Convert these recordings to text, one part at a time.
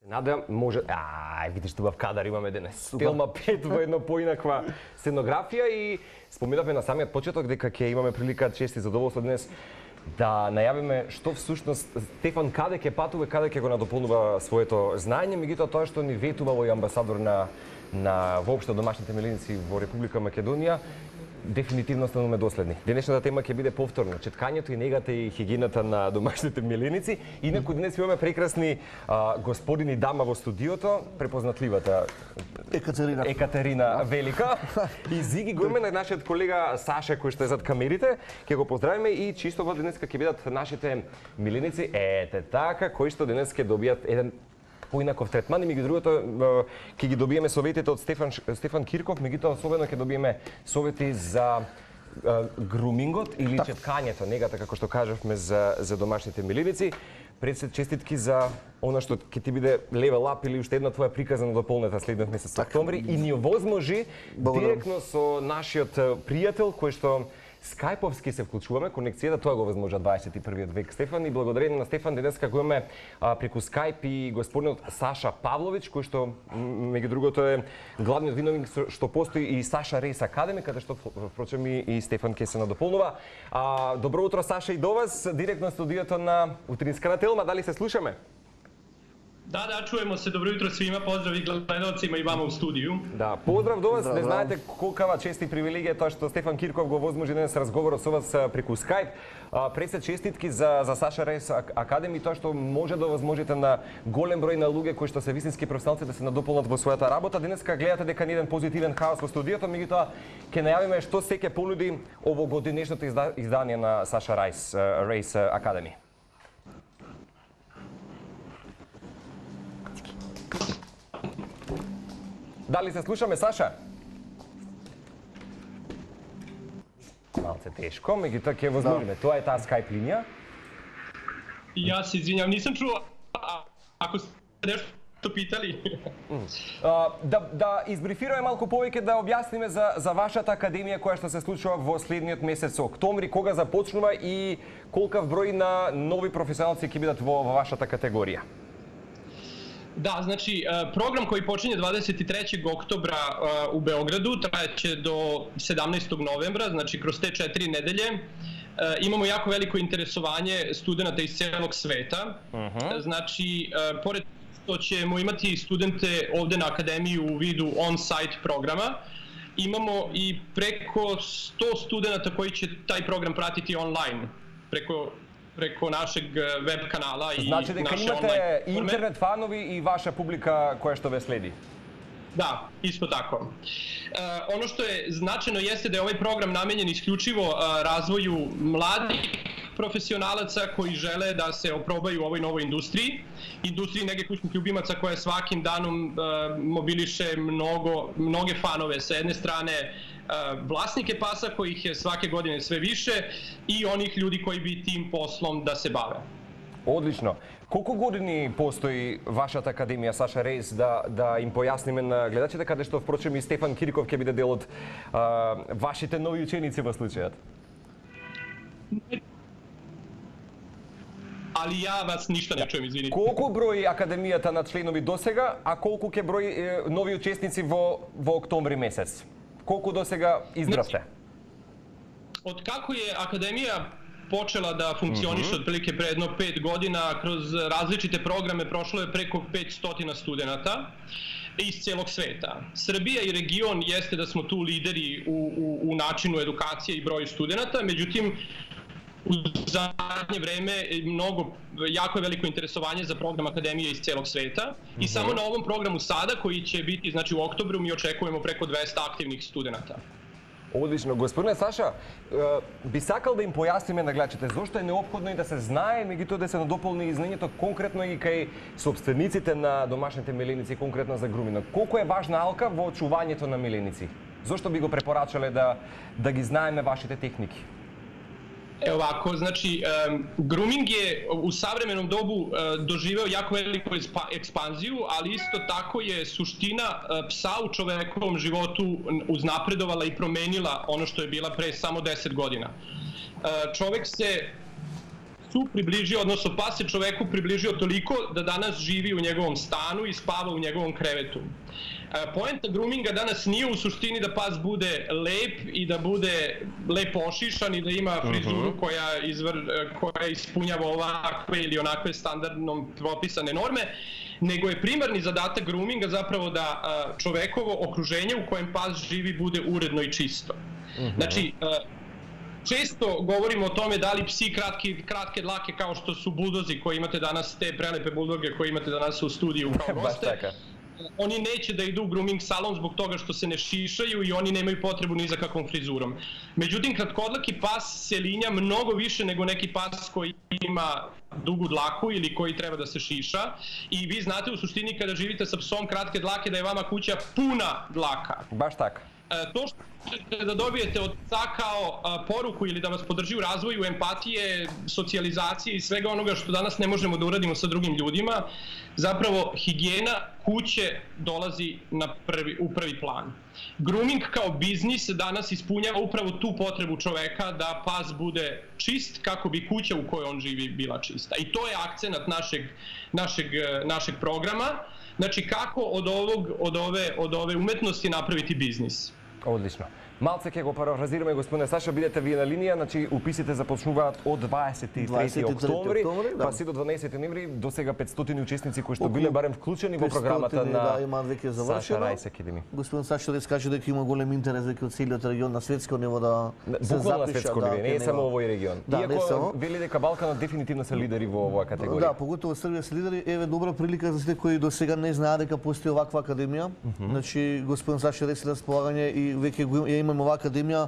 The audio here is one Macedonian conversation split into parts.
Надам може... видиш убав кадар имаме денес. Телма 5 во едно поинаква сценографија и споминавме на самиот почеток дека ќе имаме прилика чест и задоволство денес да најавиме што всушност Стефан каде ќе патува, каде ќе го надополнува своето знаење, меѓутоа тоа што ни ветува овој амбасадор на воопшто домашните миленици во Република Македонија, дефинитивно стануваме доследни. Денешната тема ќе биде повторно четкањето и негата и хигиената на домашните миленици. Инаку денес имаме прекрасни господини дама во студиото, препознатливата Екатерина Велика и Зиги го имаме на нашиот колега Саша кој што е зад камерите. Ќе го поздравиме и чисто во денеска ќе бидат нашите миленици, ете така, кои што денес ќе добијат еден поинаков третман и меѓу другото ќе ги добиеме советите од Стефан Кирков, меѓутоа особено ќе добиеме совети за грумингот или четкањето, негата како што кажавме за домашните миленици. Пред честитки за она што ќе ти биде левел ап или уште една твоја приказна дополнета следниот месец октомври и ни овозможи директно со нашиот пријател кој што скајповски се вклучуваме, конекцијата тоа го возможа 21 век Стефан и благодарение на Стефан денеска го имаме преку скајп и господинот Саша Павлович кој што меѓу другото е главниот виновник што постои и Саша Рейс Академи каде што впрочем и Стефан ќе се надополнува. Добро утро Саша и до вас, директно на студиото на Утринска на Телма, дали се слушаме? Да, чуемо се. Добро утро свима. Поздрав и гледалцima и вама у студију. Да, поздрав до вас. Не знаете колкава чест и привилегија тоа што Стефан Кирков го возможи денес разговорот со вас преку Skype. Пред се честитки за Саша Рейс Академи, тоа што може да возможите на голем број на луѓе кои што се вистински професионалци да се надополнат во својата работа. Денеска гледате дека ни еден позитивен хаос во студиото, меѓутоа ќе најавиме што се ќе понуди овогодинешното издание на Саша Рейс Академи. Дали се слушаме, Саша? Малце тешко, меѓутоа ќе возможиме. Тоа е таа скајп линија. Јас се извинјам, нисам чуo. Ако сте нешто питали. Да избрифираме малку повеќе, да објасниме за вашата академија која што се случува во следниот месец октомври, кога започнува и колкав број на нови професионалци ќе бидат во вашата категорија. Да, значи, програм кој почиње 23. октobra у Beogradu, трајаќе до 17. novembra, значи кроз те 4 неделје. Имамо јако велико интересување студената из целог света. Значи, поред што ćemo имати студенте овде на академију у виду on-site програма, имамо и преко 100 студената кои ќе тај програм пратити онлайн, преко нашeg веб канала и значи дека имате интернет фанови и ваша публика која што ве следи. Да, исто тако. Ono što je značajno jeste da je ovaj program namenjen isključivo razvoju mladih profesionalaca koji žele da se oprobaju u ovoj novoj industriji nege kućnih ljubimaca koja svakim danom mobiliše mnoge fanove. Sa jedne strane vlasnike pasa kojih je svake godine sve više i onih ljudi koji bi tim poslom da se bave. Одлично. Колку години постои вашата академија, Саша Рейс, да им појасниме на гледачите, каде што впрочем и Стефан Кирков ќе биде дел од вашите нови ученици во случајот? Али ја вас ништо не чуем, извините. Колку брои академијата на членови досега, а колку ќе брои нови учесници во октомври месец? Колку досега издравте? Од како je академија počela da funkcioniše otprilike pre jedno 5 godina, kroz različite programe prošlo je preko 500 studenata iz celog sveta. Srbija i region jeste da smo tu lideri u načinu edukacije i broju studenata, međutim u zadnje vreme jako je veliko interesovanje za program akademije iz celog sveta i samo na ovom programu sada koji će biti, znači u oktobru, mi očekujemo preko 200 aktivnih studenata. Одлично. Господине Саша, би сакал да им појасниме на гледачите зошто е неопходно и да се знае, меѓутоа да се надополни и знаењето конкретно и кај собствениците на домашните миленици, конкретно за груминг. Колку е важна алка во чувањето на миленици? Зошто би го препорачале да ги знаеме вашите техники? Evo ovako, znači, grooming je u savremenom dobu doživeo jako veliku ekspanziju, ali isto tako je suština psa u čovekovom životu uznapredovala i promenila ono što je bila pre samo 10 godina. Čovek se pasu približio, odnosno pas se čoveku približio toliko da danas živi u njegovom stanu i spava u njegovom krevetu. Poenta groominga danas nije u suštini da pas bude lep i da bude lepo ošišan i da ima frizuru koja ispunjava ovakve ili onakve standardnom propisane norme, nego je primarni zadatak groominga zapravo da čovekovo okruženje u kojem pas živi bude uredno i čisto. Znači, često govorimo o tome da li psi kratke dlake kao što su buldozi koji imate danas, te prelepe buldoge koje imate danas u studiju kao goste. Oni neće da idu u grooming salon zbog toga što se ne šišaju i oni nemaju potrebu ni za kakvom frizurom. Međutim, kratkodlaki pas se linja mnogo više nego neki pas koji ima dugu dlaku ili koji treba da se šiša. I vi znate u suštini kada živite sa psom kratke dlake da je vama kuća puna dlaka. Baš tako. To što ćete da dobijete od psa kao poruku ili da vas podrži u razvoju empatije, socijalizacije i svega onoga što danas ne možemo da uradimo sa drugim ljudima, zapravo higijena kuće dolazi u prvi plan. Grooming kao biznis danas ispunjava upravo tu potrebu čoveka da pas bude čist kako bi kuća u kojoj on živi bila čista. I to je akcenat našeg programa. Znači kako od ove umetnosti napraviti biznis. Одлично. Малце ќе го парафразираме, господине Саша, бидете вие на линија, значи уписите започнуваат од 23 октомври, па си до 12 ноември, до сега 500 учесници кои што биле барем вклучени во програмата на Саша Райс Академи. Господин Саша Райс каже дека има голем интерес веќе од целиот регион на светско ниво да се запиша. Буквално на светско ниво, не е само овој регион. Иако вели дека Балканот дефинитивно се лидери во оваа категорија. Да, поготово Србија се лидери, еве добра прилика за сите кои до сега не знаат дека постои оваква академија. Значи господин Саша Райс на располагање и веќе имаме оваа академија,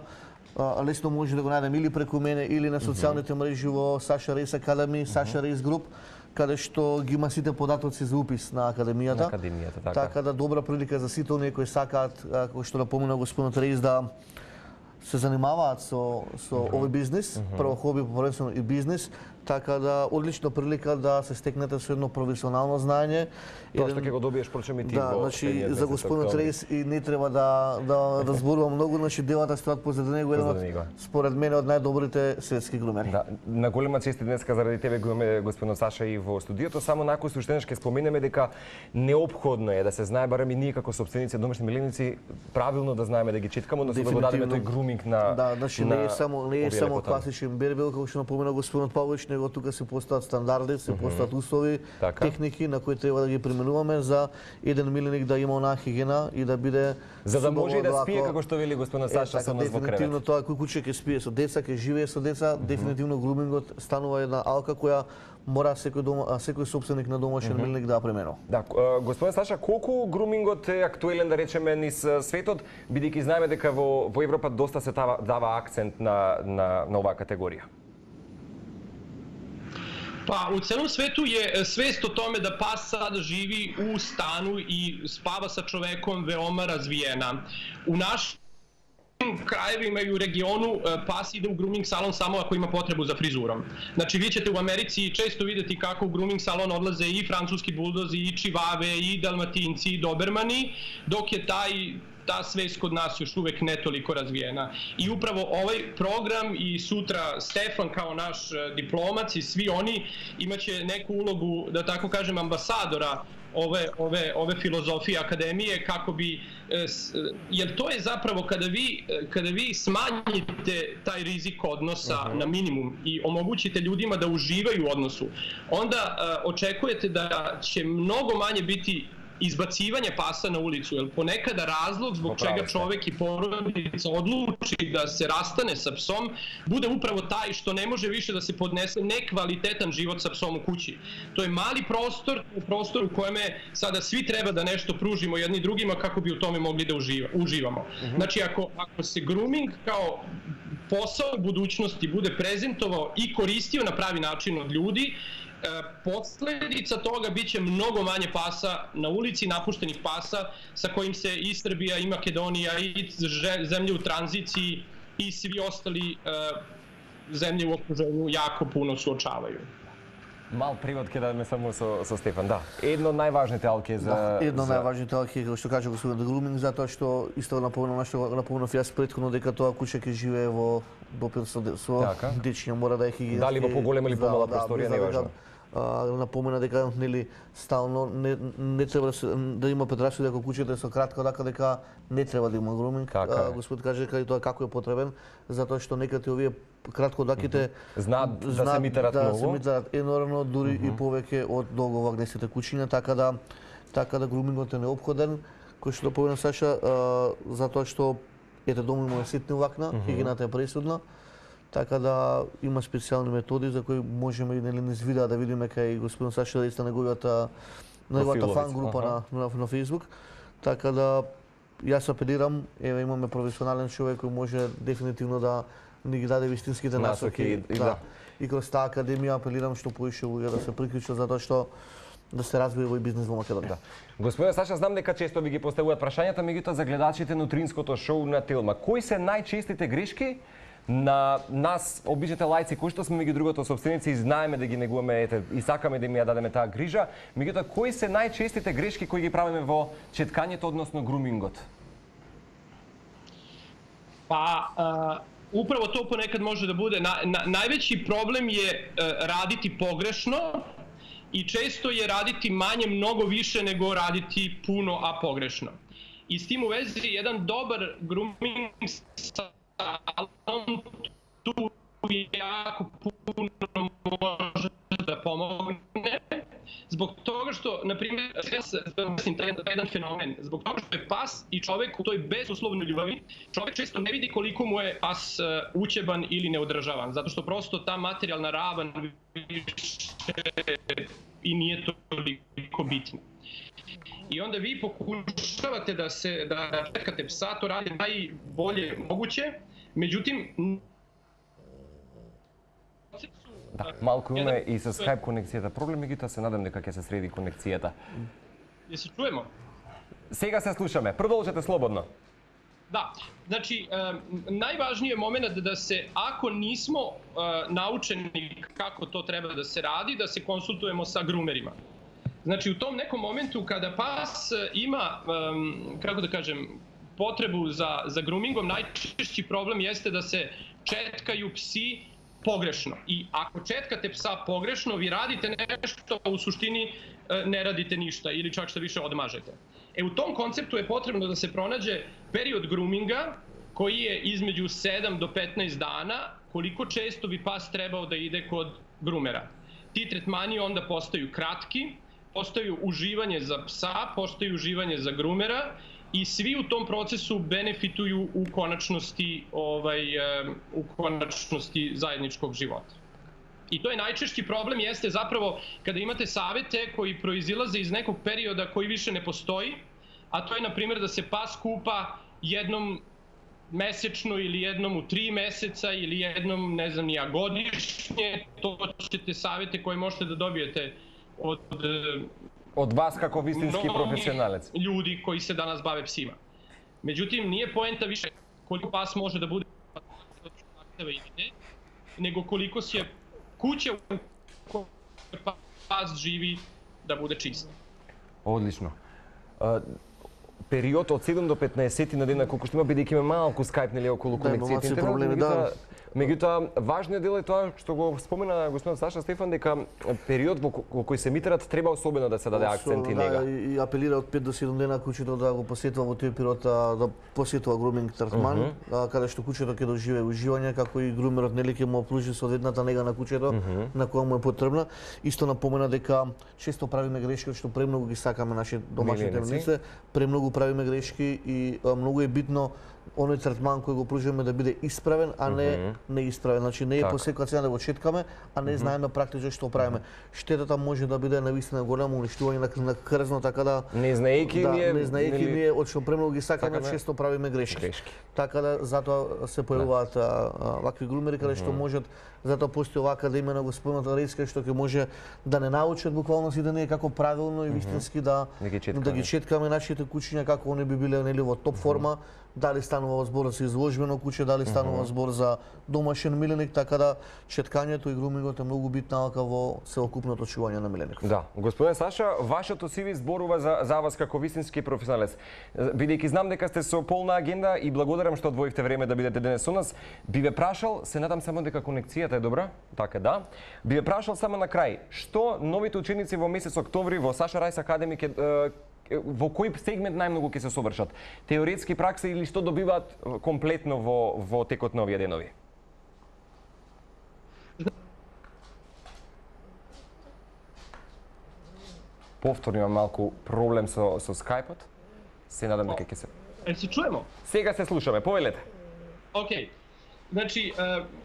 лесно може да го најдем или преку мене или на социјалните мрежи во Саша Райс Академи, Саша Райс Груп, каде што ги има сите податоци за упис на академијата. Така да добра прилика за сите оние кои сакаат, кои што напомена господинот Райс, да се занимаваат со овој бизнис, прво хоби, поврзано и бизнис, така да одлична прилика да се стекнете со едно професионално знаење. Тоа што ќе го добиеш прочем и ти во. Да, значи за господинот Рейс и не треба да зборувам многу, значи делата стоат позади него, еден според мене од најдобрите светски грумери. Да, на голема чест денеска заради тебе го имаме господинот Саша и во студиото, само накој суштенеш ќе споменеме дека неопходно е да се знае барем и ние како сопственици домашни миленици правилно да знаеме да ги четкаме, да се да го дадеме тој груминг на. Да, значи не е само класичен бербел како што напомена господинот Павлович, него тука се постават стандарди, се постават услови, техники на кои треба да ги применуваме за еден миленик да има онаа хигиена и да биде за да може и да спие како што вели господинот Саша со нас во кревет. Дефинитивно тоа кој куќе ќе спие со деца, ќе живее со деца, дефинитивно грумингот станува една алка која мора секој сопственик на домашен миленик да применува. Да, господин Саша, колку грумингот е актуелен да речеме низ светот, бидејќи знаеме дека во Европа доста се дава акцент на оваа категорија? Pa, u celom svetu je svest o tome da pas sada živi u stanu i spava sa čovekom veoma razvijena. U našim krajevima i u regionu pas ide u grooming salon samo ako ima potrebu za frizurom. Znači, vi ćete u Americi često videti kako u grooming salon odlaze i francuski buldozi, i čivave, i dalmatinci, i dobermani, dok je ta svest kod nas još uvek ne toliko razvijena. I upravo ovaj program i sutra Stefan kao naš diplomac i svi oni imaće neku ulogu, da tako kažem, ambasadora ove filozofije akademije kako bi, jer to je zapravo kada vi smanjite taj rizik odnosa na minimum i omogućite ljudima da uživaju u odnosu, onda očekujete da će mnogo manje biti izbacivanje pasa na ulicu, jer ponekada razlog zbog čega čovek i porodica odluči da se rastane sa psom bude upravo taj što ne može više da se podnese nekvalitetan život sa psom u kući. To je mali prostor u kojem sada svi treba da nešto pružimo jedni drugima kako bi u tome mogli da uživamo. Znači, ako se grooming kao posao budućnosti bude prezentovao i koristio na pravi način od ljudi, posledica toga biće mnogo manje pasa na ulici, napuštenih pasa sa kojim se i Srbija i Makedonija i zemlje u tranziciji i svi ostali zemlje u okruženju jako puno suočavaju. Мал привод ќе дадеме само со Стефан, да. Едно од најважните алки за... Едно од најважните алки, како што кажа господин груминг, затоа што исто напомнам што напомнав јас претходно дека тоа куќе ќе живее во допир со дечиња, мора да е хигиенски. Дали во поголема или помала просторија, не важно. Напомена дека нели стално не треба да има предрасуди дека куќето е со кратка рака дека не треба да има груминг. Господ каже дека тоа како е потребен, затоа што некаде овие краткодаките знаат да се митарат многу. Да се митарат енормно, дури и повеќе од долговагнесите кучиња, така да грумингот е неопходен, кој што помена Саша, затоа што ете дома има ситни вакна, хигиената е пресудна. Така да има специјални методи за кои можеме и низ видеа да видиме кај господин Саша Рейста неговата фан група на Facebook. Така да јас апелирам, еве имаме професионален човек кој може дефинитивно да ни ги даде вистинските насоки. И кроз таа академија апелирам што поише луѓе да се приклучат затоа што да се развие овој бизнес во Македонија. Господине Саша, знам дека често ви ги поставуваат прашањата, меѓутоа за гледачите на утринското шоу на Телма, кои се најчестите грешки на нас, обичните лајци, кои што сме меѓу другото собственици и знаеме да ги негуваме, ете, и сакаме да им ја дадеме таа грижа, меѓутоа кои се најчестите грешки кои ги правиме во четкањето, односно грумингот? Па, управо то понекад може да буде. Највеći проблем je raditi pogrešno i često je raditi manje mnogo više nego raditi puno, a pogrešno. I s tim u vezi jedan dobar grooming salon tu jako puno može da pomogne. Zbog toga što, na primjer, taj jedan fenomen, zbog toga što je pas i čovek u toj bezuslovnoj ljubavi, čovek često ne vidi koliko mu je pas ućeban ili neodržavan, zato što prosto ta materijalna ravan više i nije toliko bitna. I onda vi pokušavate da čekate psa, to radi najbolje moguće, međutim, Да, малку име и со Skype конекцијата проблем, меѓутоа се надам дека ќе се среди конекцијата. Ја се чуемо? Сега се слушаме. Продолжете слободно. Da, znači najvažniji je moment da se, ako nismo naučeni kako to treba da se radi, da se konsultujemo sa grumerima. Znači u tom nekom momentu kada pas ima, kako da kažem, potrebu za groomingom, najčešći problem jeste da se četkaju psi pogrešno. I ako četkate psa pogrešno, vi radite nešto, a u suštini ne radite ništa ili čak što više odmažete. U tom konceptu je potrebno da se pronađe period groominga koji je između 7 do 15 dana, koliko često bi pas trebao da ide kod grumera. Ti tretmani onda postaju kratki, postaju uživanje za psa, postaju uživanje za grumera i svi u tom procesu benefituju u konačnosti zajedničkog života. I to je najčešći problem, jeste zapravo kada imate savete koji proizilaze iz nekog perioda koji više ne postoji, a to je na primjer da se pas kupa jednom mesečno ili jednom u 3 meseca ili jednom, ne znam, nija godišnje. To ćete savete koje možete da dobijete od vas kako vistinski profesionalac. Ljudi koji se danas bave psima. Međutim, nije poenta više koliko pas može da bude nego koliko se kuća u kojoj pas živi da bude čista. Одлично. Период од 7 до 15 на дена, колку што има, бидејќи има малку скајп, нели, околу конекцијата интернет. Меѓутоа, важниот дел е тоа што го спомена господин Саша Стефан, дека период во кој се митарат треба особено да се даде акцент и нега. И апелира од 5 до 7 дена кучето да го посетува во тој период, да посетува груминг третман, каде што кучето ќе доживее уживање, како и грумерот нели ќе му опружи соодветната нега на кучето на која му е потребна. Исто напомена дека често правиме грешки што премногу ги сакаме наши домашните лица, премногу правиме грешки и многу е битно оној третман кој го пруžиме да биде исправен, а не неисправен. Значи не е по секоја цена да го четкаме, а не знаеме практично што правиме. Штетата може да биде навистина голямо, уништување на крзно, така да не знаејќи ние од што премногу ги сакаме, често правиме грешки. Така да затоа се појавуваат вакви грумери каде што можат, затоа постои оваа академија на господинот Рейска што ќе може да не научат буквално сите ние како правилно и вистински да ги четкаме нашите кучиња, како они би биле нели во топ форма, дали станува збор за изложбено куќе, дали станува збор за домашен миленик, така да четкањето и грумингот е многу битна алка во целокупното чување на миленик. Да, господин Саша, вашето CV зборува за вас како вистински професионалец. Бидејќи знам дека сте со полна агенда и благодарам што одвоивте време да бидете денес со нас, би ве прашал, се надам само дека конекцијата е добра, така да. Би ве прашал само на крај, што новите ученици во месец октомври во Саша Рајс Академи во кој сегмент најмногу ќе се совршат? Теоретски пракса или што добиваат комплетно во текот на овие денови? Повторно имам малку проблем со скајпот. Се надам дека ќе се... Се чуемо? Сега се слушаме, повелете. Океј. Значи,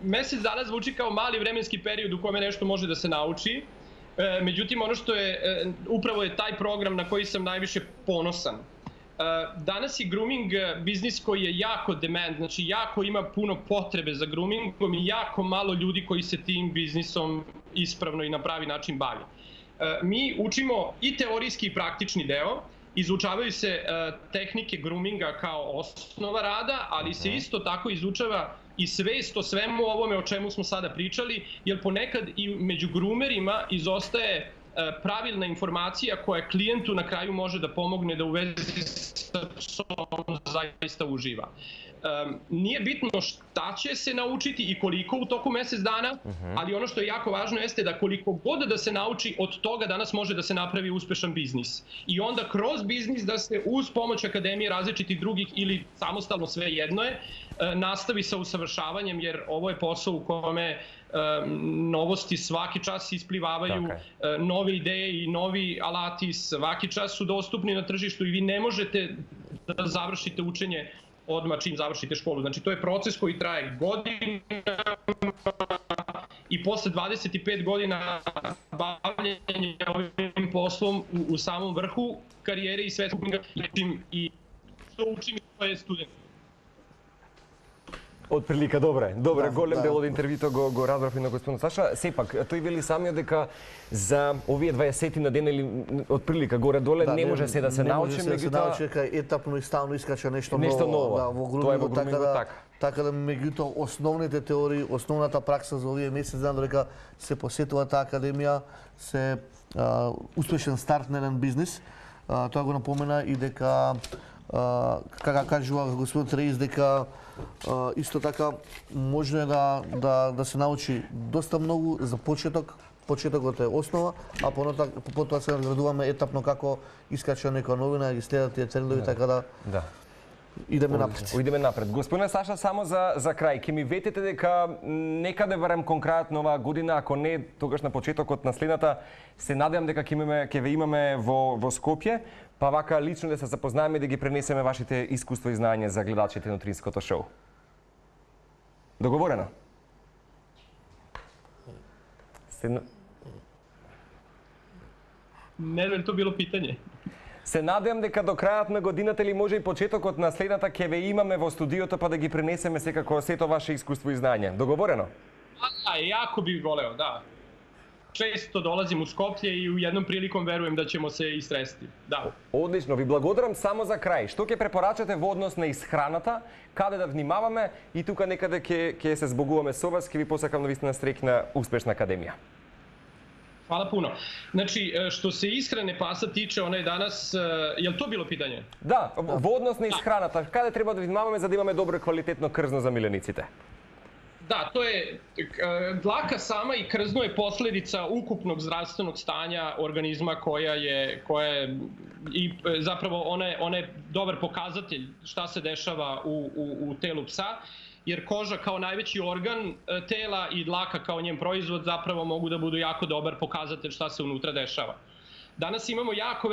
месец дана звучи као мали временски период у коме нешто може да се научи. Меđutim, ono što je, upravo je taj program na koji sam najviše ponosan. Danas je grooming biznis koji je jako demand, znači jako ima puno potrebe za groomingom i jako malo ljudi koji se tim biznisom ispravno i na pravi način bavi. Mi učimo i teorijski i praktični deo, izučavaju se tehnike groominga kao osnova rada, ali se isto tako izučava i svest o svemu ovome o čemu smo sada pričali, jer ponekad i među groomerima izostaje pravilna informacija koja klijentu na kraju može da pomogne da u vezi sa psom zaista uživa. Nije bitno šta će se naučiti i koliko u toku mesec dana, ali ono što je jako važno jeste da koliko god da se nauči, od toga danas može da se napravi uspešan biznis. I onda kroz biznis da se uz pomoć akademije različitih drugih ili samostalno sve jedno je, nastavi sa usavršavanjem, jer ovo je posao u kome novosti svaki čas isplivavaju, nove ideje i novi alati svaki čas su dostupni na tržištu i vi ne možete da završite učenje odmah čim završite školu. Znači, to je proces koji traje godinama i posle 25 godina bavljenja ovim poslom u samom vrhu karijere i svetskog i što učim svoje studente. Отприлика добре, голем дел од интервјуто го разбрав и на господин Саша. Сепак, тој вели самиот дека за овие 20 на ден или отприлика горе-доле не може се да се научи, меѓутоа... Не може се да се научи, дека етапно и стално искача нешто ново. Да, во грумингот, така да меѓутоа основните теории, основната пракса за овие месец дена додека се посетува таа академија, се успешен старт на еден бизнис. Тоа го напомена и дека како кажува господин Рајс, дека исто така можно е да се научи доста многу за почеток. Почетокот е основа, а потоа се надградуваме етапно како искача некоја новина, ги следат тие трендови, така да идеме напред. Идеме напред. Господине Саша, само за крај, ќе ми ветите дека некаде барем конкретно оваа година, ако не тогаш на почетокот на следната, се надевам дека ќе ве имаме во Скопје, па вака лично да се запознаеме и да ги пренесеме вашите искуства и знаења за гледачите на Утринското шоу. Договорено? Не знам, тоа било питање. Се надевам дека до крајот на годината или може и почетокот на следната ќе ве имаме во студиото па да ги пренесеме секако сето ваше искуство и знаење. Договорено? Јако би волео, да. Често долазим у Скопје и у едном приликом веруjem да ćemo се истрести. Да. Одлично, ви благодарам. Само за крај, што ќе препорачате во однос на исхраната, каде да внимаваме и тука некаде ќе се збогуваме со вас, ќе ви посакам навистина среќна успешна академија. Hvala puno. Znači, što se ishrane pasa tiče, ona je danas, je li to bilo pitanje? Да, во однос на исхраната, каде треба да внимаваме за да имаме добро квалитетно крзно за милениците? Da, to je, dlaka sama i krzno je posljedica ukupnog zdravstvenog stanja organizma koja je i zapravo ona je dobar pokazatelj šta se dešava u telu psa, jer koža kao najveći organ tela i dlaka kao njen proizvod zapravo mogu da budu jako dobar pokazatelj šta se unutra dešava. Danas imamo jako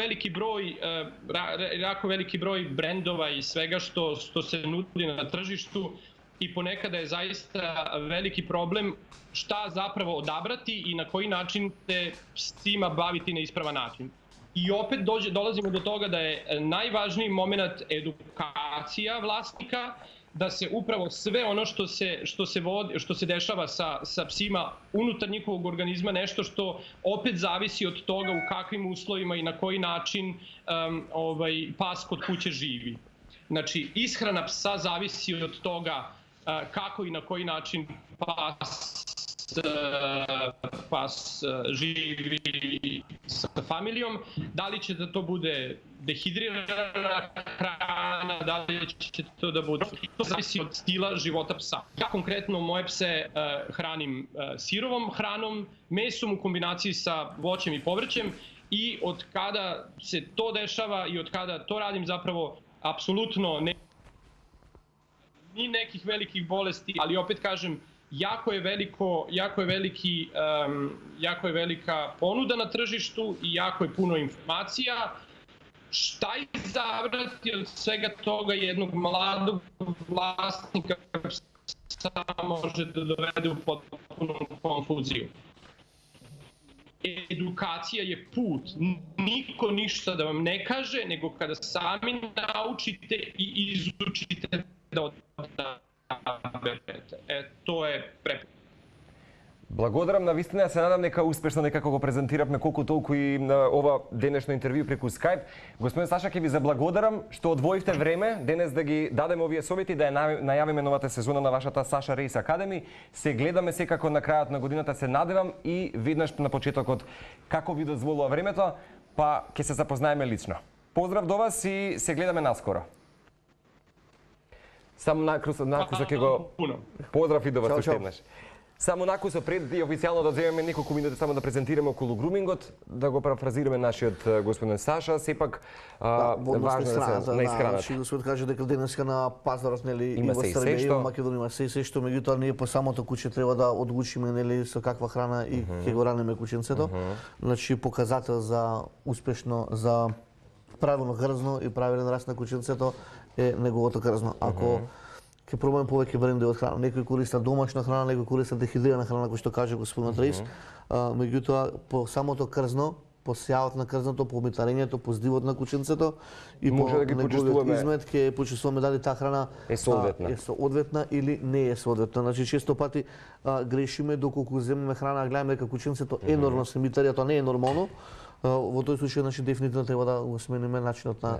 veliki broj brendova i svega što se nudi na tržištu i ponekada je zaista veliki problem šta zapravo odabrati i na koji način se s tima baviti na ispravan način. I opet dolazimo do toga da je najvažniji moment edukacija vlasnika, da se upravo sve ono što se dešava sa psima unutar njihovog organizma, nešto što opet zavisi od toga u kakvim uslovima i na koji način pas kod kuće živi. Znači, ishrana psa zavisi od toga kako i na koji način pas živi sa familijom, da li će da to bude dehidrirana hrana, da li će to da bude... To zavisi od stila života psa. Ja konkretno moje pse hranim sirovom hranom, mesom u kombinaciji sa voćem i povrćem i od kada se to dešava i od kada to radim zapravo apsolutno ni nekih velikih bolesti, ali opet kažem, jako je velika ponuda na tržištu i jako je puno informacija. Šta izabrati od svega toga jednog mladog vlasnika psa može da dovede u potpunu konfuziju. Edukacija je put. Niko ništa da vam ne kaže, nego kada sami naučite i izučite da odaberete. To je preporuka. Благодарам на вистина, се надам дека успешно некако го презентиравме колку толку и на ова денешно интервју преку Skype. Господин Саша, ќе ви заблагодарам што одвоивте време денес да ги дадеме овие совети, да ја најавиме новата сезона на вашата Sasha Race Academy. Се гледаме секако на крајот на годината, се надевам и веднаш на почетокот како ви дозволува времето, па ќе се запознаеме лично. Поздрав до вас и се гледаме наскоро. Само накусо ќе го поздрав и до вас уште еднаш. Само накусо пред и официјално да земеме неколку минути само да презентираме околу грумингот, да го парафразираме нашиот господин Саша, сепак важно е на исхраната. Значи господин каже дека денеска на пазарот нели и во Србија и во Македонија има се што, меѓутоа ние по самото куќе треба да одлучиме нели со каква храна и ќе го раниме кученцето. Значи показател за успешно за правилно крзно и правилен раст на кученцето е неговото крзно. Ако ќе пробаме повеќе бренди од храна. Некои користат домашна храна, некои користат дехидрирана храна, кој што каже господин Рейс. Меѓутоа, по самото крзно, по сјаот на крзното, по митарењето, по здивот на кученцето и по неговиот измет ќе почувствуваме дали таа храна е соодветна или не е соодветна. Значи често пати грешиме доколку земеме храна, гледаме дека кученцето енормно се митари, тоа не е нормално. Во тој случај, значи, дефинитивно треба да го смениме начинот на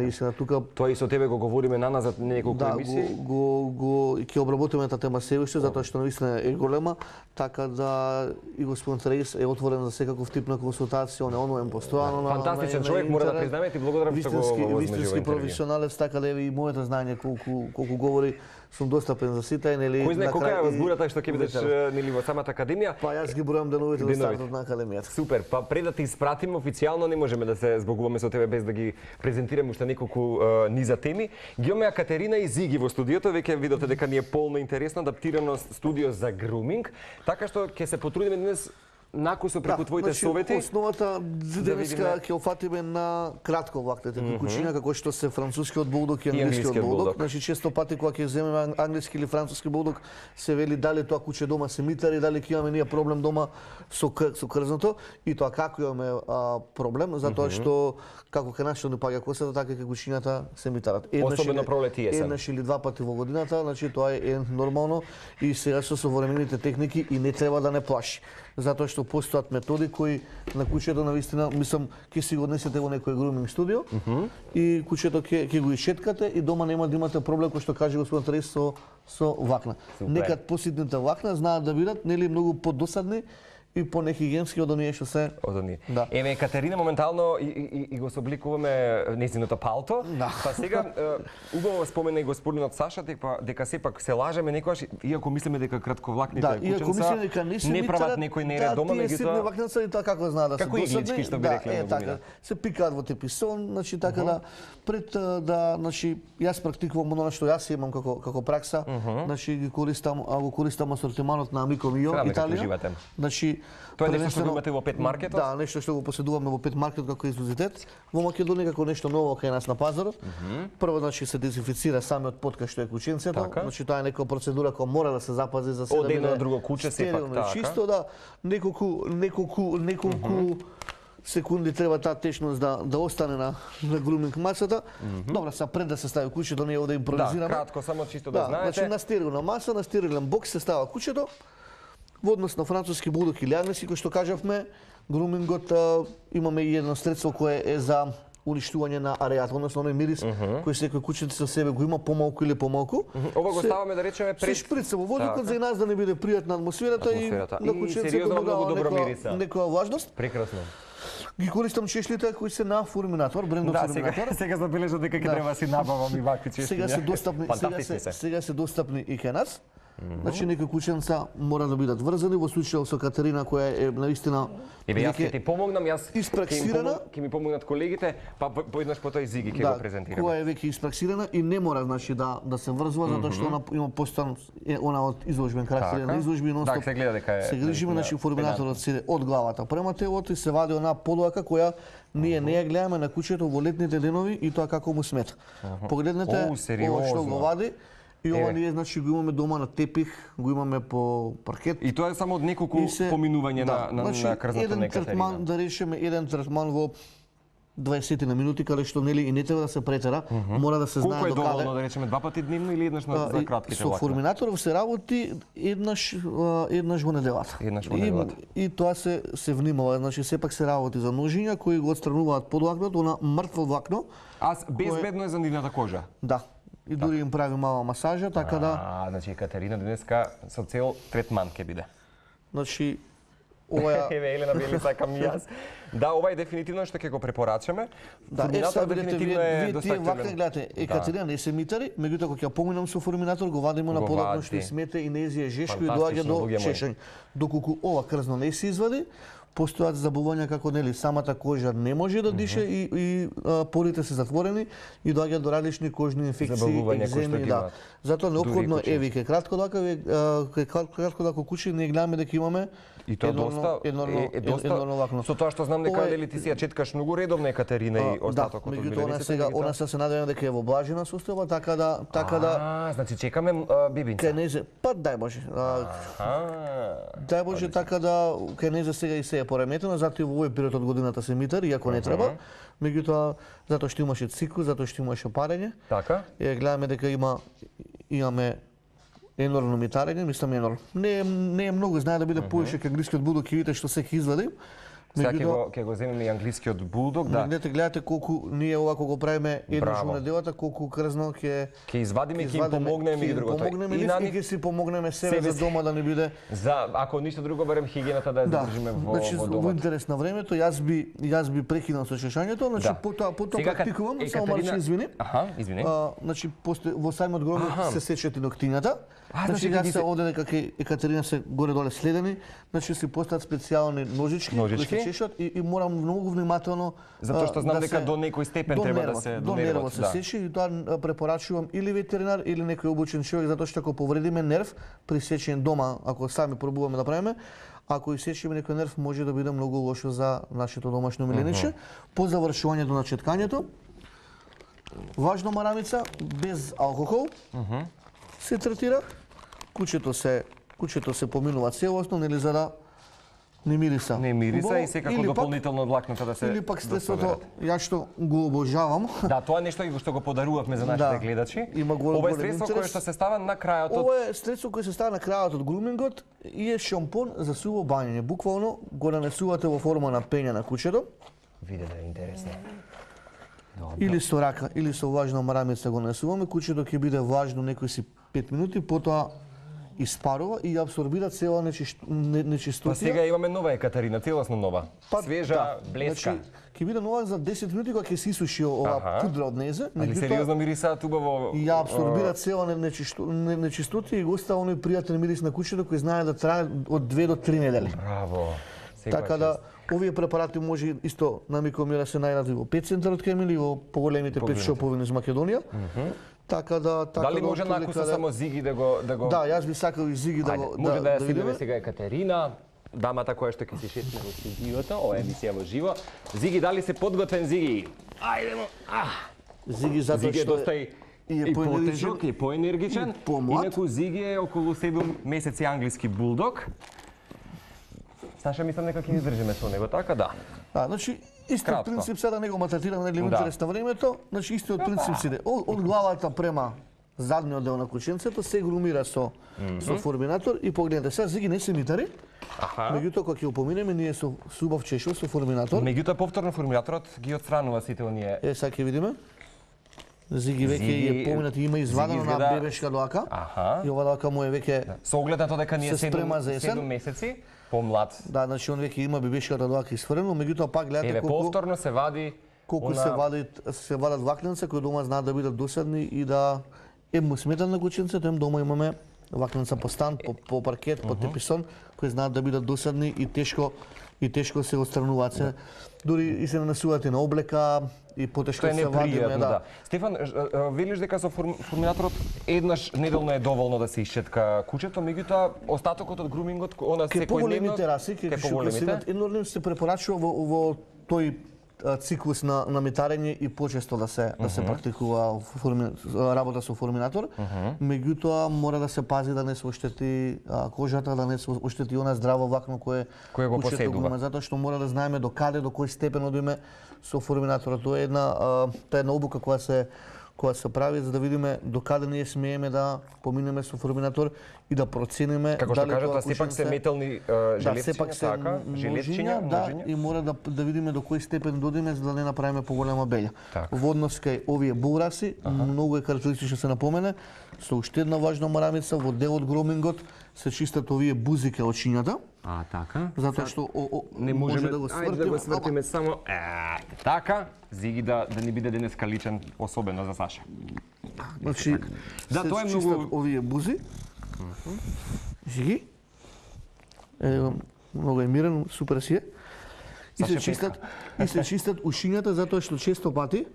исхрана. Тука тоа и со тебе го говориме наназад неколку емисии. Да, ќе обработиме таа тема севише, затоа што навистина е голема, така да и господин Рейс е отворен за секаков тип на консултација, он е онлайн постојано. Фантастичен човек, мора да признаме, ти благодарам што го возмежи во вистински професионалец, така да и моето знаење колку говори сум достапен за сите, нели. Кој знае колка е возбурата што ќе бидеш нели во самата академија? Па јас ги бројам деновите до стартот на академијата. Супер, па пред да ти испратиме официјално не можеме да се збогуваме со тебе без да ги презентираме уште неколку низа теми. Ги имаме Катерина и Зиги во студиото, веќе видовте дека ни е полно интересно, адаптирано студио за груминг, така што ќе се потрудиме денес накусо преку твоите совети. Основата денеска ќе офатиме на кратко ваклите кучиња, како што се францускиот булдог и англискиот булдог. Значи често пати кога ќе земеме англиски или француски булдог, се вели дали тоа куче дома се митари, дали ќе имаме ние проблем дома со крзното и тоа како имаме проблем, затоа што како кај нас што не паѓа косата, така и кучињата се митарат. Особено пролети есен. Еднаш или два пати во годината, значи тоа е нормално и сега со современите техники и не треба да не плаши. Затоа што постојат методи кои на кучето навистина, мислам, ќе си го однесете во некој груминг студио и кучето ќе го ишеткате и дома нема да имате проблем кој што каже господин Трес со вакна. Некад поситните вакна знаат да бидат нели многу подосадни и понехигиенски од оние што се од оние. Да. Еве Катерина моментално и го собликуваме нејзиното палто. Да. Па сега убаво спомена и господинот Саша дека сепак се лажеме некогаш, иако мислиме дека кратковлакните кученца не прават некој неред дома, меѓутоа ситни вакненца и тоа како знаат да се како иглички што би рекле на така, се пикаат во теписон, значи така да пред да, значи јас практикувам она што јас имам како пракса, значи го користам асортиманот на Amico Mio Италија. Значи тоа е нешто што го имате во Pet Market? Да, нешто што го поседуваме во Pet Market како ексклузитет во Македонија, како нешто ново кај нас на пазарот. Прво значи се дезинфицира самиот пот кај што е кученцето, значи тоа е нека процедура која мора да се запази за се да биде друго куче сепак така. Чисто да неколку секунди треба таа течност да остане на груминг масата. Добра, са пред да се стави кучето, ние овде импровизираме. Да, кратко, само чисто да знаете. Значи на стерилна маса, на стерилен бокс се става кучето. Во однос на француски булдог или англиски, кој што кажавме, грумингот имаме и едно средство кое е за уништување на ареата, односно оној мирис кој секој кученце со себе го има помалку или помалку. Ова го ставаме да речеме Се пред шприца во воздухот за и нас да не биде пријатна атмосферата и на кученцето сериозно да многу добро дава мириса. некоја влажност. Прекрасно. Ги користам чешлите кои се на Фурминатор, брендов Да, Фурминатор. сега забележав дека ќе треба си набавам и вакви чешти. Сега се достапни, сега се достапни и кај нас. Значи некои кученца мора да бидат врзани, во случајот со Катерина која е наистина Еве јас ќе ти помогнам, јас ќе ми помогнат колегите, па поеднаш потоа и Зиги ќе го презентираме. Која е веќе испраксирана и не мора значи да се врзува затоа што она има постојано она од изложбен карактер на изложби нонстоп. Да, се гледа дека е. Се грижиме значи Фурминаторот седе од главата према телото и се вади она полуака која ние не ја гледаме на кучето во летните денови и тоа како му смета. Погледнете ова што го вади. И ова ние значи го имаме дома на тепих, го имаме по паркет. И тоа е само од неколку поминување на крзната на Екатерина. Третман, да решиме еден третман во 20 на минути, каде што нели и не треба да се претера, мора да се знае до каде. Колку е доволно да речеме 2 пати дневно или еднаш за кратките влакна? Со Фурминаторов се работи еднаш во неделата. Еднаш во неделата. И тоа се внимава, значи сепак се работи за ножиња кои го отстрануваат подвлакното на мртво влакно. Безбедно е за нивната кожа. Да. И дури им прави мала масажа, така да... Значи Екатерина денеска со цел третман ќе биде. Значи, ова Еве Елена Бели сакам и јас. Да, ова е дефинитивно што ќе го препорачаме. Да, сега видите, вие тие вакна активен. гледате, Екатерина не се митари, меѓутоа кога ќе поминам со Фурминатор го вадиме на полотно што смете и незија жешко и доаѓа до шешење. Доколку ова крзно не се извади, постојат заболувања како нели самата кожа не може да дише и порите се затворени и доаѓа до различни кожни инфекции, екземи, да. Затоа неопходно е веќе кратко дека куче не гледаме дека имаме и тоа доста вакно. Со тоа што знам дека дели ти си ја четкаш многу редовно Екатерина и остатокот од милениците. Сега она се надевам дека е во блажена состојба, така да значи чекаме бебинца. Кенезе, па дај Боже. Дај Боже така да кенезе сега и се е пореметена, затоа и во овој период од годината се митари, иако не треба. Меѓутоа затоа што имаше циклус, затоа што имаше парење. Така. Гледаме дека имаме енормно митарење, мислам енормно. Не е многу, знае да биде повеќе ка англискиот булдог, ќе видите што се ќе извади. Сега ќе го земеме и англискиот булдог, да. Гледате колку ние овако го правиме еднаш во неделата, колку крзно ќе извадиме, ќе им помогнеме и другото. И ќе си помогнеме себе за дома да не биде. За ако ништо друго барем хигиената да ја задржиме во дома. Во интерес на времето јас би прекинал со шешањето, значи потоа практикувам, само малку се извини. Извини. Значи во самиот гробник се сечат и ноктињата. Значи јас се оде дека Екатерина се горе-доле следени, значи се постават специјални ножички кои се чешат и морам многу внимателно затоа што знам дека до некој степен треба да се до нервот се сечи и тоа препорачувам или ветеринар или некој обучен човек затоа што ако повредиме нерв при сечење дома, ако сами пробуваме да правиме, ако исечиме некој нерв може да биде многу лошо за нашето домашно милениче. По завршувањето на четкањето, важно марамица без алкохол се третира. Кучето се поминува целосно, нели за да не мириса. Не мириса и секако дополнително влакната да се или пак средството ја што го обожавам. Да, тоа е нешто што го подарувавме за нашите гледачи. Ова е средство кое што се става на крајот од Ова е средство кое се става на крајот од грумингот и е шампон за суво бањење. Буквално го нанесувате во форма на пење на кучето. Видете, интересно. Или со рака, или со влажна марамица го нанесуваме, кучето ќе биде влажно некои си 5 минути, потоа испарува и абсорбира цела нечистотија. Па сега имаме нова Екатерина, целосно нова. Свежа, блеска. Значи, ќе биде нова за 10 минути кога ќе се исуши ова пудра од незе. Али сериозно мирисаат убаво. И ја абсорбира цела нечистотија и го остава оној пријатен мирис на кучето кој знае да трае од 2 до 3 недели. Браво. Така да овие препарати може исто на Микомира се најдат во 5 центарот Кемил и во поголемите 5 шопови низ Македонија. Така да дали може накуса само Зиги да го Да, јас би сакал и Зиги да го може да ја следиме сега Екатерина, дамата која што ќе се шетне во студиото, ова е емисија во живо. Зиги, дали се подготвен Зиги? Ајдемо. Зиги затоа што доста и потежок, и поенергичен. Инаку Зиги е околу 7 месеци англиски булдог. Саша, мислам дека ќе издржиме со него, така да. Да, значи истиот принцип сега да не го мататирам, нели интерес на времето, значи истиот принцип си од главата према задниот дел на кученцето се грумира со форминатор и погледнете сега зиги не се митари. Меѓутоа кога ќе го поминеме ние со убав чешел со форминатор. Меѓутоа повторно форминаторот ги отстранува сите оние. Сега ќе видиме. Зиги веќе е поминат и има извадено на бебешка длака. И ова длака му е веќе со оглед на тоа дека ние се спрема за есен. 7 месеци помлад. Да, значи он веќе има бебешката длака isfrено, меѓутоа пак гледате колку повторно се вади колку се вадат вакленца кои дома знаат да бидат досадни и да му сметат на кученцето, дома имаме вакленца по стан, по паркет, по теписон, кои знаат да бидат досадни и тешко се отстрануваат се. Дури и се нанесуваат и на облека и потешко се вадиме, да. Стефан, велиш дека со форминаторот еднаш неделно е доволно да се исчетка кучето, меѓутоа остатокот од грумингот, она секој поголемите раси, ке еднородно се препорачува во тој циклус на митарење и почесто да се практикува работа со форминатор, меѓутоа мора да се пази да не се оштети кожата, да не се оштети она здраво влакно кое го поседува. Затоа што мора да знаеме до каде, до кој степен одиме со форминаторот. Тоа е една обука која се прави за да видиме до каде ние смееме да поминеме со форминатор и да процениме како што кажат, сепак се метални жилетчиња, да, и мора да видиме до кој степен додиме за да не направиме поголема белја. Во однос кај овие булраси, многу е карактеристично се напомене, со уште една важна марамица во делот грумингот се чистат овие бузики од шинјата. Така. Затоа што не можеме да го свртиме само така, Зиги да ни биде денеска личен, особено за Саша. Значи, да, тоа е чистат многу овие бузи. Зиги. Многу е мирен, супер си е. И се чистат ушињата затоа што често пати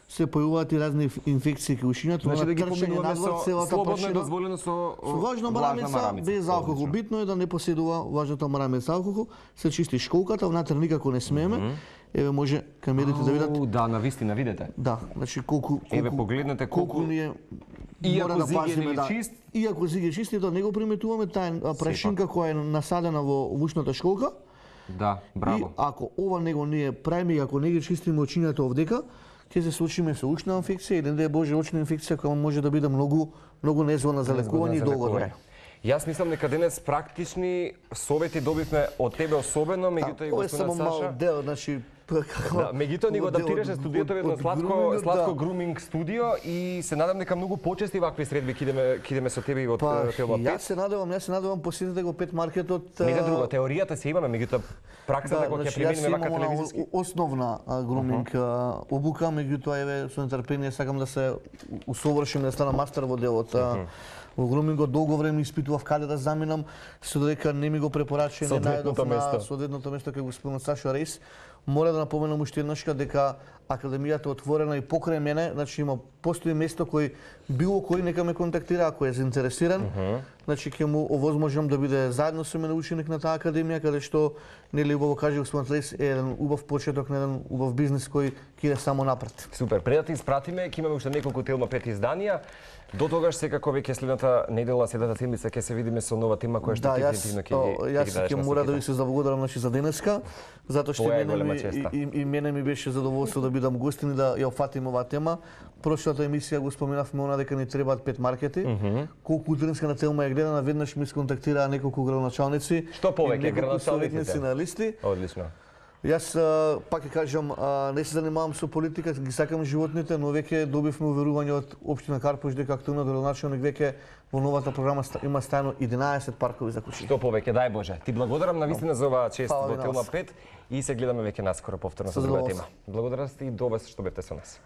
се појавуваат и разни инфекции кај ушињата, значи да ги поминуваме со слободно и дозволено со влажна марамица без алкохол. Битно е да не поседува влажната марамица алкохол, се чисти школката, внатре никако не смееме. Еве може камерите да видат. Да, навистина видите. Да, значи колку еве погледнете колку ние иако Зиги е чист, иако Зиги е чист, да не го приметуваме таа прашинка која е насадена во ушната школка. Да, браво. И ако ова него ние правиме, ако не ги чистиме очињата овдека, ќе се случиме со ушна инфекција или не е Боже очна инфекција која може да биде многу незволна за лекување и долготрајна. Јас мислам дека денес практични совети добивме од тебе особено, меѓутоа и господин Саша. Ова е само мал дел, значи да, меѓутоа ни го адаптираше студиото едно сладко груминг студио и се надам дека многу почести вакви средби ќе идеме со тебе и од Телма 5. Јас се надевам посетите го Пет маркетот. Не за друго, теоријата се имаме, меѓутоа праксата кога ќе примениме вака телевизиски. Основна груминг обука, меѓутоа еве со нетрпение сакам да се усовршим, да стана мастер во делот. Во грумингот долго време испитував каде да заминам, со дека не ми го препорача, не најдов на соодветното место кај господин Сашо Рейс. Мора да напоменам уште еднашка дека академијата е отворена и покрај мене, значи постои место кој било кој нека ме контактира ако е заинтересиран. Значи ќе му овозможам да биде заедно со мене ученик на таа академија, каде што нели убаво каже господин Рейс е еден убав почеток на еден убав бизнис кој ќе иде само напред. Супер, пред да ти испратиме, ќе имаме уште неколку Телма 5 изданија. До тогаш секако веќе следната неделя, следната седмица ќе се видиме со нова тема која што дефинитивно ќе јас ќе мора да ви се заблагодарам за денеска, затоа што мене ми беше задоволство да бидам гостин и да ја фатим оваа тема. Прошлата емисија го споменавме она дека ни требаат 5 маркети. Колку утринска Телма е гледана, веднаш ми сконтактираа неколку градоначалници. Што повеќе градоначалниците на листи. Одлично. Јас пак ќе кажам, не се занимавам со политика, ги сакам животните, но веќе добивме уверување од општина Карпош дека активно градоначалник веќе во новата програма има стајано 11 паркови за кучиња. Што повеќе, дај Боже. Ти благодарам навистина за оваа чест во Телма 5 и се гледаме веќе наскоро повторно со друга тема. Благодарам и до вас што бевте со нас.